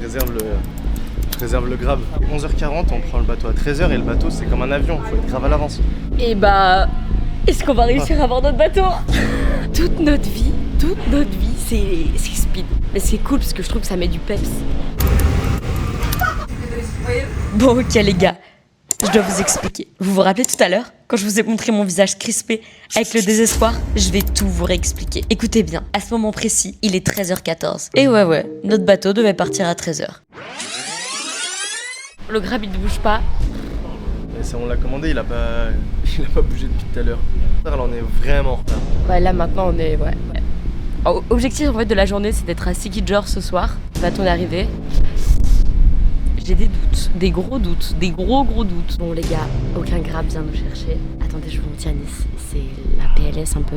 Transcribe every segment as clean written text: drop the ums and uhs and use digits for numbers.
Je réserve le grave. 11h40, on prend le bateau à 13h et le bateau c'est comme un avion, faut être grave à l'avance. Et bah, est-ce qu'on va réussir à avoir notre bateau? Toute notre vie, c'est speed. Mais c'est cool parce que je trouve que ça met du peps. Bon ok les gars, je dois vous expliquer. Vous vous rappelez tout à l'heure, quand je vous ai montré mon visage crispé avec le désespoir? Je vais tout vous réexpliquer. Écoutez bien, à ce moment précis, il est 13h14. Et ouais, notre bateau devait partir à 13h. Le grab il ne bouge pas. Et ça, on l'a commandé, il a pas bougé depuis tout à l'heure. Là on est vraiment en retard. Ouais là maintenant on est... Ouais. Alors, objectif en fait de la journée c'est d'être à Sikijor ce soir. Le bateau est arrivé. J'ai des doutes, des gros doutes, des gros doutes. Bon les gars, aucun grab vient nous chercher. Attendez, je vous tiens, c'est la PLS un peu.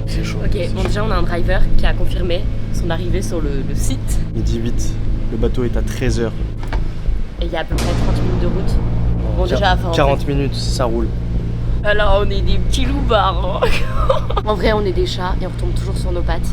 C'est chaud. Ok, bon déjà on a un driver qui a confirmé son arrivée sur le site. Midi 8, le bateau est à 13h. Et il y a à peu près 30 minutes de route. Bon déjà, enfin, 40 minutes, ça roule. Alors on est des petits loupards. En vrai on est des chats et on retombe toujours sur nos pattes.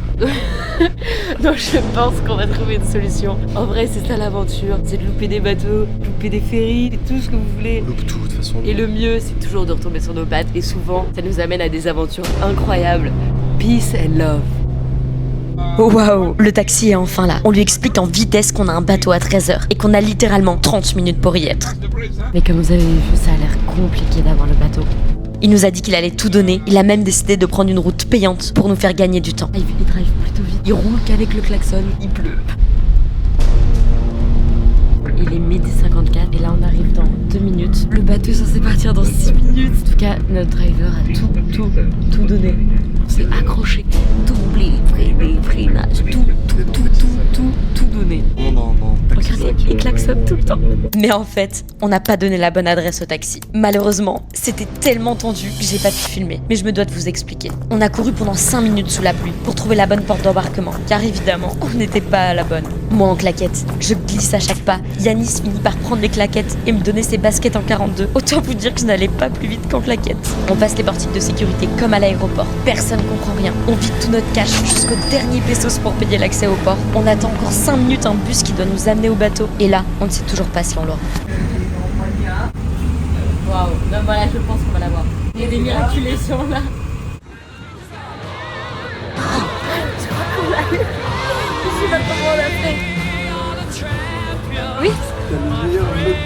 Donc je pense qu'on va trouver une solution. En vrai c'est ça l'aventure, c'est de louper des bateaux, louper des ferries, tout ce que vous voulez. On loupe tout de toute façon. Et le mieux c'est toujours de retomber sur nos pattes. Et souvent ça nous amène à des aventures incroyables. Peace and love. Oh waouh, le taxi est enfin là. On lui explique en vitesse qu'on a un bateau à 13h et qu'on a littéralement 30 minutes pour y être. Mais comme vous avez vu, ça a l'air compliqué d'avoir le bateau. Il nous a dit qu'il allait tout donner. Il a même décidé de prendre une route payante pour nous faire gagner du temps. Il drive plutôt vite. Il roule qu'avec le klaxon, il pleut. Il est 12h54 et là on arrive dans 2 minutes. Le bateau est censé partir dans 6 minutes. En tout cas, notre driver a tout donné. On s'est accroché. Doublé, freiné, freinage, tout donné. Regardez, il klaxonne tout le temps. Mais en fait, on n'a pas donné la bonne adresse au taxi. Malheureusement, c'était tellement tendu que j'ai pas pu filmer. Mais je me dois de vous expliquer. On a couru pendant 5 minutes sous la pluie pour trouver la bonne porte d'embarquement. Car évidemment, on n'était pas à la bonne. Moi en claquettes, je glisse à chaque pas. Yanis finit par prendre les claquettes et me donner ses baskets en 42. Autant vous dire que je n'allais pas plus vite qu'en claquettes. On passe les portiques de sécurité comme à l'aéroport. Personne comprend rien. On vide tout notre cash jusqu'au dernier pesos pour payer l'accès au port. On attend encore 5 minutes un bus qui doit nous amener au bateau. Et là, on ne sait toujours pas si on l'aura. Waouh, ben voilà, je pense qu'on va l'avoir. Il y a des miraculations là. Je crois qu'on l'a eu. Je sais pas comment on l'a fait. Oui. T'as le meilleur mec.